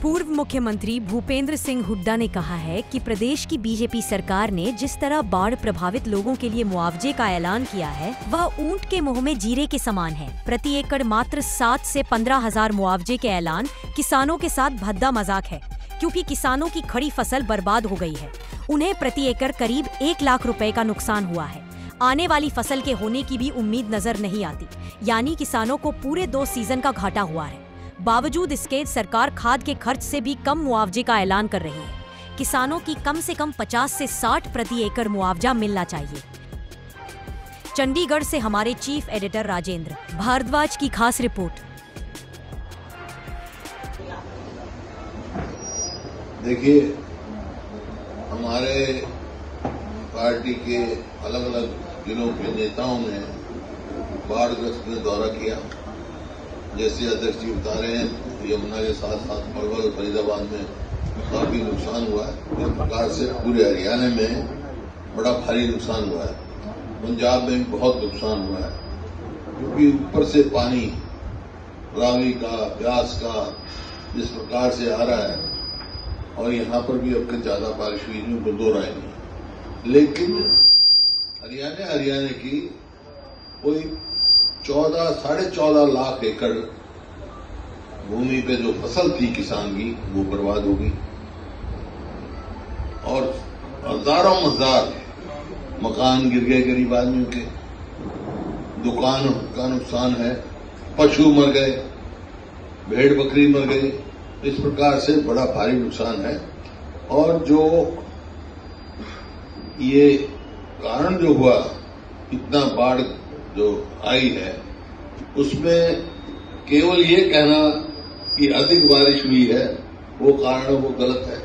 पूर्व मुख्यमंत्री भूपेंद्र सिंह हुड्डा ने कहा है कि प्रदेश की बीजेपी सरकार ने जिस तरह बाढ़ प्रभावित लोगों के लिए मुआवजे का ऐलान किया है वह ऊंट के मुंह में जीरे के समान है। प्रति एकड़ मात्र 7 से 15 हजार मुआवजे के ऐलान किसानों के साथ भद्दा मजाक है, क्योंकि किसानों की खड़ी फसल बर्बाद हो गई है। उन्हें प्रति एकड़ करीब 1 लाख रुपए का नुकसान हुआ है। आने वाली फसल के होने की भी उम्मीद नजर नहीं आती, यानी किसानों को पूरे 2 सीजन का घाटा हुआ है। बावजूद इसके सरकार खाद के खर्च से भी कम मुआवजे का ऐलान कर रही है। किसानों की कम से कम 50 से 60 प्रति एकड़ मुआवजा मिलना चाहिए। चंडीगढ़ से हमारे चीफ एडिटर राजेंद्र भारद्वाज की खास रिपोर्ट। देखिए, हमारे पार्टी के अलग अलग जिलों के नेताओं ने बाढ़ग्रस्त में दौरा किया। जैसे अध्यक्ष जी बता रहे हैं, यमुना के साथ साथ पलवल फरीदाबाद में काफी नुकसान हुआ है। इस प्रकार से पूरे हरियाणा में बड़ा भारी नुकसान हुआ है। पंजाब में भी बहुत नुकसान हुआ है, क्योंकि ऊपर से पानी रावी का, ब्यास का जिस प्रकार से आ रहा है, और यहाँ पर भी अब तक ज्यादा बारिश हुई नहीं, को 2 राय नहीं। लेकिन हरियाणा की कोई 14.5 लाख एकड़ भूमि पे जो फसल थी किसान की, वो बर्बाद हो गई, और हजारों हजार मकान गिर गए गरीब आदमियों के, दुकान का नुकसान है, पशु मर गए, भेड़ बकरी मर गई। इस प्रकार से बड़ा भारी नुकसान है। और जो ये कारण जो हुआ, इतना बाढ़ जो आई है, उसमें केवल ये कहना कि अधिक बारिश हुई है वो कारण वो गलत है।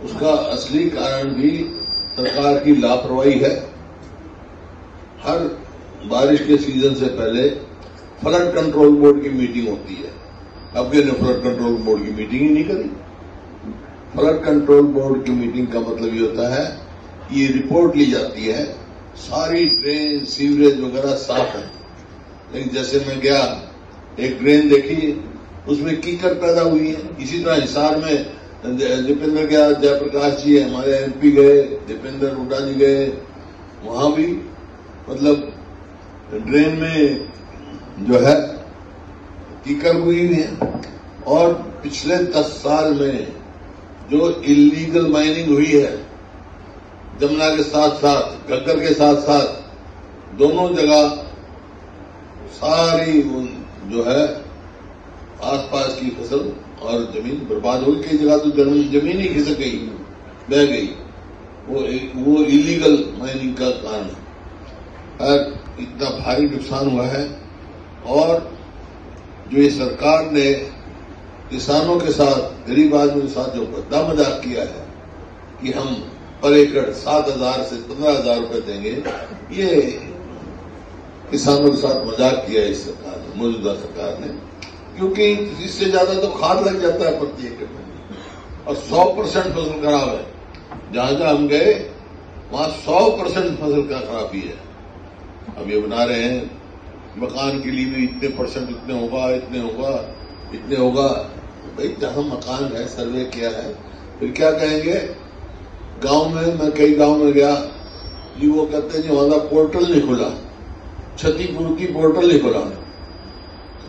उसका असली कारण भी सरकार की लापरवाही है। हर बारिश के सीजन से पहले फ्लड कंट्रोल बोर्ड की मीटिंग होती है। अब ये फ्लड कंट्रोल बोर्ड की मीटिंग ही नहीं करी। फ्लड कंट्रोल बोर्ड की मीटिंग का मतलब ये होता है, ये रिपोर्ट ली जाती है, सारी ड्रेन सीवरेज वगैरह साफ है। लेकिन जैसे मैं गया, एक ड्रेन देखी, उसमें कीचड़ पैदा हुई है। इसी तरह हिसार में दीपेंद्र गया, जयप्रकाश जी हमारे MP गए, दीपेंद्र हुड्डा जी गए, वहां भी मतलब ड्रेन में जो है कीचड़ हुई हुई है। और पिछले 10 साल में जो इलीगल माइनिंग हुई है, जमुना के साथ साथ, घग्गर के साथ साथ, दोनों जगह सारी जो है आसपास की फसल और जमीन बर्बाद हो गई। कई जगह तो जमीन ही खिसक गई, बह गई। वो इलीगल माइनिंग का कारण है। इतना भारी नुकसान हुआ है। और जो ये सरकार ने किसानों के साथ, गरीब आदमियों के साथ जो भद्दा मजाक किया है कि हम पर एकड़ 7,000 से 15,000 रुपए देंगे, ये किसानों के साथ मजाक किया है इस सरकार ने, मौजूदा सरकार ने। क्योंकि इससे ज्यादा तो खाद लग जाता है प्रति एकड़ में, और 100% फसल खराब है। जहां जहां हम गए वहां 100% फसल का खराबी है। अब ये बना रहे हैं मकान के लिए भी इतने %, इतने होगा, इतने होगा, इतने होगा। भाई जहां मकान है, सर्वे किया है, फिर क्या कहेंगे? गांव में, मैं कई गांव में गया जी, वो कहते हैं जी वहां पोर्टल नहीं खुला, क्षतिपूर्ति पोर्टल नहीं खुला।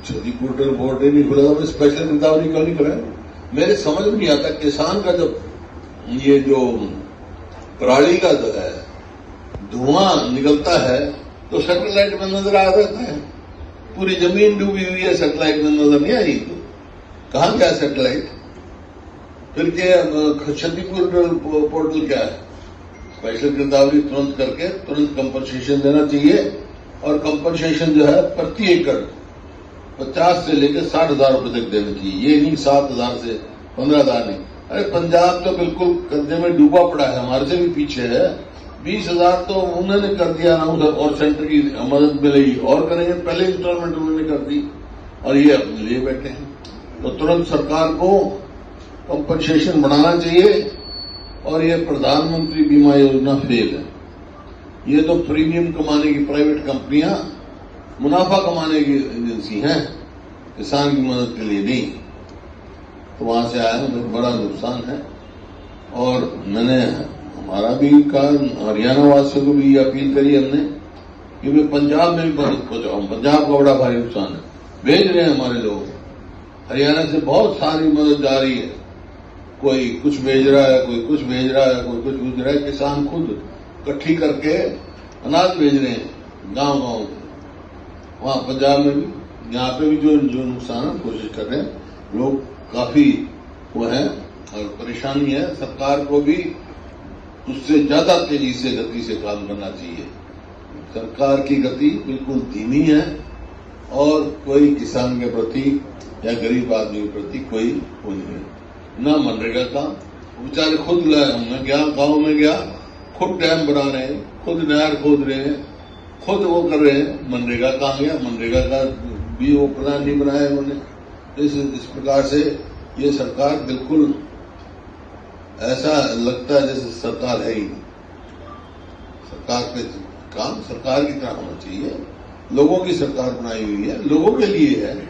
क्षतिपूर्ति पोर्टल नहीं खुला तो स्पेशल गिरदावरी क्यों नहीं कराए? मेरे समझ में नहीं आता। किसान का जब ये जो पराली का जो है धुआं निकलता है तो सैटेलाइट में नजर आ जाता है। पूरी जमीन डूबी हुई है, सैटेलाइट में नजर नहीं आई। तो कहां गया सैटेलाइट? फिर क्या क्षतिपूर्ति पोर्टल क्या है? स्पेशल गिरदावरी तुरंत करके तुरंत कंपनसेशन देना चाहिए। और कंपनसेशन जो है प्रति एकड़ 50 से लेकर 60,000 रुपए तक देना चाहिए। ये नहीं 7,000 से 15,000 नहीं। अरे पंजाब तो बिल्कुल कर्जे में डूबा पड़ा है, हमारे से भी पीछे है। 20,000 तो उन्होंने कर दिया ना उधर, और सेंटर की मदद मिलेगी और करेंगे। पहले इंस्टॉलमेंट उन्होंने कर दी और ये अपने लिए बैठे हैं। तो तुरंत सरकार को कंपनसेशन बढ़ाना चाहिए। और ये प्रधानमंत्री बीमा योजना फेल है। ये तो प्रीमियम कमाने की प्राइवेट कंपनियां, मुनाफा कमाने की एजेंसी हैं, किसान की मदद के लिए नहीं। तो वहां से आया हूं, बड़ा नुकसान है। और मैंने हमारा भी कहा, हरियाणा वासियों को भी अपील करी हमने कि वे पंजाब में भी मदद पहुंचाऊं। पंजाब का बड़ा भारी नुकसान है, भेज रहे हैं हमारे लोग। हरियाणा से बहुत सारी मदद जा रही है, कोई कुछ भेज रहा है, कोई कुछ भेज रहा है, कोई कुछ भेज रहा है। किसान खुद इकट्ठी करके अनाज भेज रहे हैं गांव-गांव। वहां पंजाब में भी, यहाँ पे भी जो नुकसान है कोशिश कर रहे हैं लोग, काफी वो है और परेशानी है। सरकार को भी उससे ज्यादा तेजी से गति से काम करना चाहिए। सरकार की गति बिल्कुल धीमी है और कोई किसान के प्रति या गरीब आदमी के प्रति कोई वो नहीं है। न मनरेगा का बेचारे खुद मैं गया, गांव में गया, खुद डैम बना रहे हैं, खुद नहर खोद रहे हैं, खुद वो कर रहे हैं। मनरेगा कहाँ गया? मनरेगा का भी वो प्लान नहीं बनाया उन्होंने। इस प्रकार से ये सरकार बिल्कुल ऐसा लगता है जैसे सरकार है ही नहीं। सरकार पे काम सरकार की तरह होना चाहिए। लोगों की सरकार बनाई हुई है, लोगों के लिए है।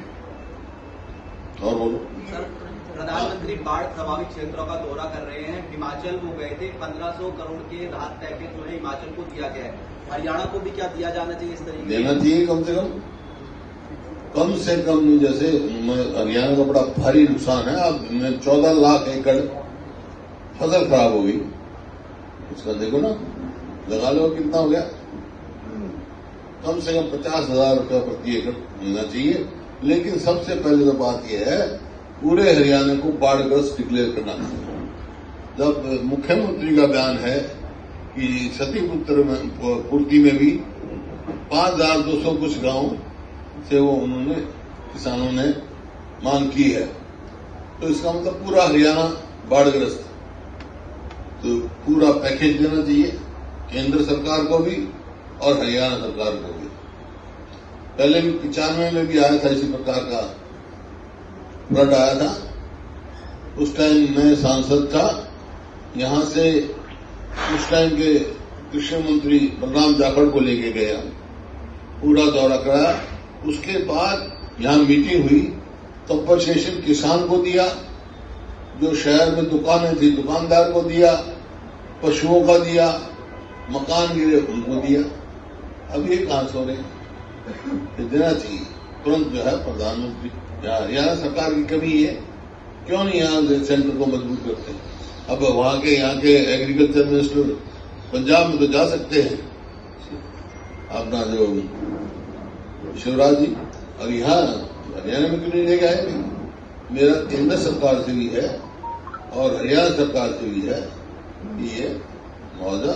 और बोलो सर, प्रधानमंत्री बाढ़ प्रभावित क्षेत्रों का दौरा कर रहे हैं। हिमाचल वो गए थे, 1500 करोड़ के राहत पैकेज जो है हिमाचल को दिया गया है। हरियाणा को भी क्या दिया जाना चाहिए? इस तरीके देना चाहिए कम से कम। जैसे हरियाणा का बड़ा भारी नुकसान है। अब 14 लाख एकड़ फसल खराब हो गई, उसका देखो ना, लगा लो कितना हो गया। कम से कम 50,000 रुपया प्रति एकड़ मिलना चाहिए। लेकिन सबसे पहले तो बात यह है, पूरे हरियाणा को बाढ़ग्रस्त डिक्लेयर करना चाहिए। जब मुख्यमंत्री का बयान है कि क्षतिपूर्ति में भी 5,200 कुछ गांव से वो उन्होंने किसानों ने मांग की है, तो इसका मतलब पूरा हरियाणा बाढ़ग्रस्त। तो पूरा पैकेज देना चाहिए केंद्र सरकार को भी और हरियाणा सरकार को भी। पहले भी 95 में भी आया था इसी प्रकार का फ्लड आया था। उस टाइम मैं सांसद था, यहां से उस टाइम के कृषि मंत्री बलराम जाखड़ को लेके गया, पूरा दौरा कराया। उसके बाद यहां मीटिंग हुई, कंपनसेशन किसान को दिया, जो शहर में दुकानें थी दुकानदार को दिया, पशुओं का दिया, मकान गिरे उनको दिया। अब ये कहां से हो रहे हैं? देना चाहिए तुरंत जो है प्रधानमंत्री। हरियाणा सरकार की कमी है, क्यों नहीं यहां से सेंटर को मजबूत करते? अब वहां के यहाँ के एग्रीकल्चर मिनिस्टर पंजाब में तो जा सकते हैं, अपना जो शिवराज जी, और यहाँ हरियाणा में क्यों नहीं ले गए? मेरा केंद्र सरकार से भी है और हरियाणा सरकार से भी है कि ये मुआवजा